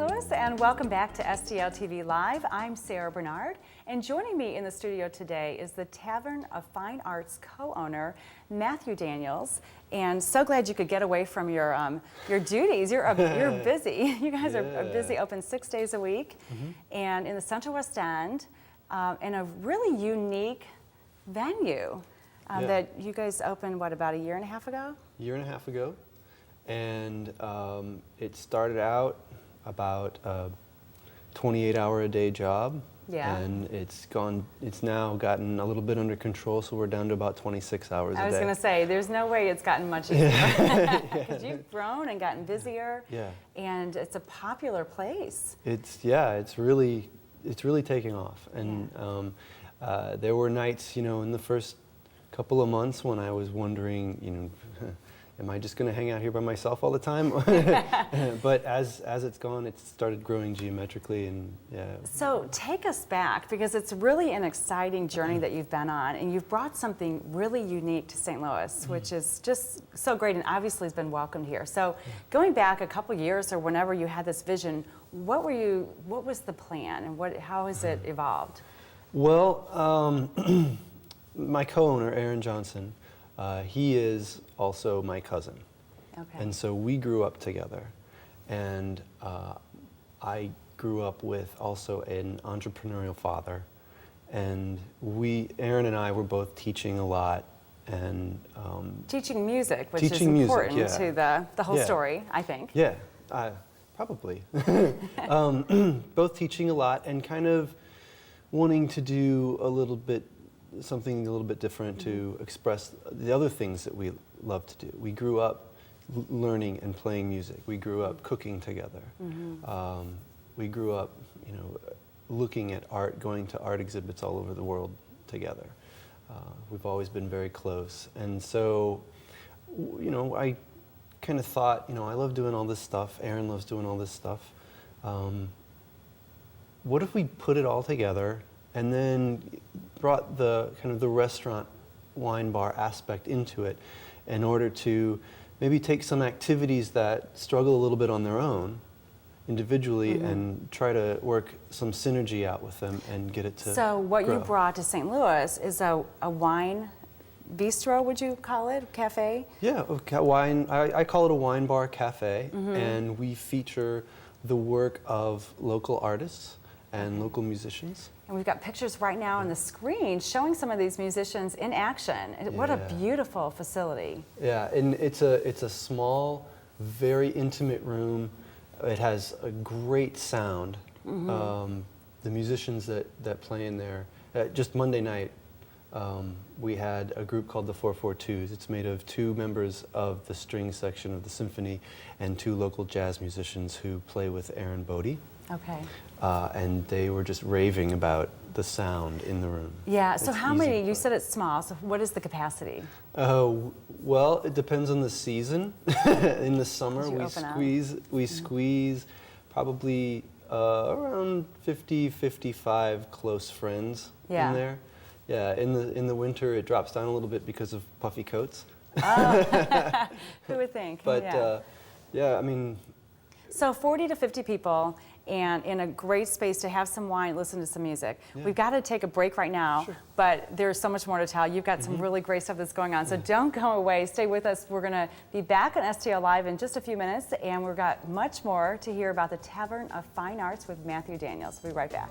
Louis, and welcome back to STL TV Live. I'm Sarah Bernard, and joining me in the studio today is the Tavern of Fine Arts co-owner, Mathew Daniels. And so glad you could get away from your duties. You're busy. You guys are busy, open 6 days a week, and in the Central West End, in a really unique venue that you guys opened, what, about a year and a half ago? Year and a half ago. And it started out about a 28-hour-a-day job. Yeah. And it's now gotten a little bit under control, so we're down to about 26 hours a day. I was going to say, there's no way it's gotten much easier. Because you've grown and gotten busier. Yeah. And it's a popular place. It's really taking off. And there were nights, in the first couple of months when I was wondering, am I just going to hang out here by myself all the time? But as it's gone, it's started growing geometrically, and So take us back, because it's really an exciting journey that you've been on, and you've brought something really unique to St. Louis, which is just so great, and obviously has been welcomed here. So going back a couple years, or whenever you had this vision, what was the plan, and how has it evolved? Well, my co-owner, Aaron Johnson, he is also my cousin. Okay. And so we grew up together. And I grew up with also an entrepreneurial father. And Aaron and I were both teaching a lot. And teaching music, which is important to the whole story, I think. Yeah, probably. Both teaching a lot and kind of wanting to do something a little bit different to express the other things that we love to do. We grew up learning and playing music. We grew up cooking together. We grew up, looking at art, going to art exhibits all over the world together. We've always been very close. And so, I kind of thought, I love doing all this stuff. Aaron loves doing all this stuff. What if we put it all together and then brought the restaurant wine bar aspect into it in order to maybe take some activities that struggle a little bit on their own individually and try to work some synergy out with them and get it to So what grow. you brought to St. Louis is a wine bistro, would you call it? Cafe? Yeah, wine. I call it a wine bar cafe, and we feature the work of local artists and local musicians. And we've got pictures right now on the screen showing some of these musicians in action. What a beautiful facility. Yeah, and it's a small, very intimate room. It has a great sound. The musicians that play in there, just Monday night, we had a group called the 442s. It's made of 2 members of the string section of the symphony and 2 local jazz musicians who play with Aaron Bodie. Okay. And they were just raving about the sound in the room. Yeah, so how many, you said it's small, so what is the capacity? Well, it depends on the season. In the summer, we squeeze probably around 50, 55 close friends in there. Yeah, in the winter, it drops down a little bit because of puffy coats. Oh. Who would think? But yeah, I mean. So 40 to 50 people, and in a great space to have some wine, listen to some music. Yeah. We've got to take a break right now, but there's so much more to tell. You've got some really great stuff that's going on, so don't go away. Stay with us. We're going to be back on STL Live in just a few minutes, and we've got much more to hear about the Tavern of Fine Arts with Mathew Daniels. We'll be right back.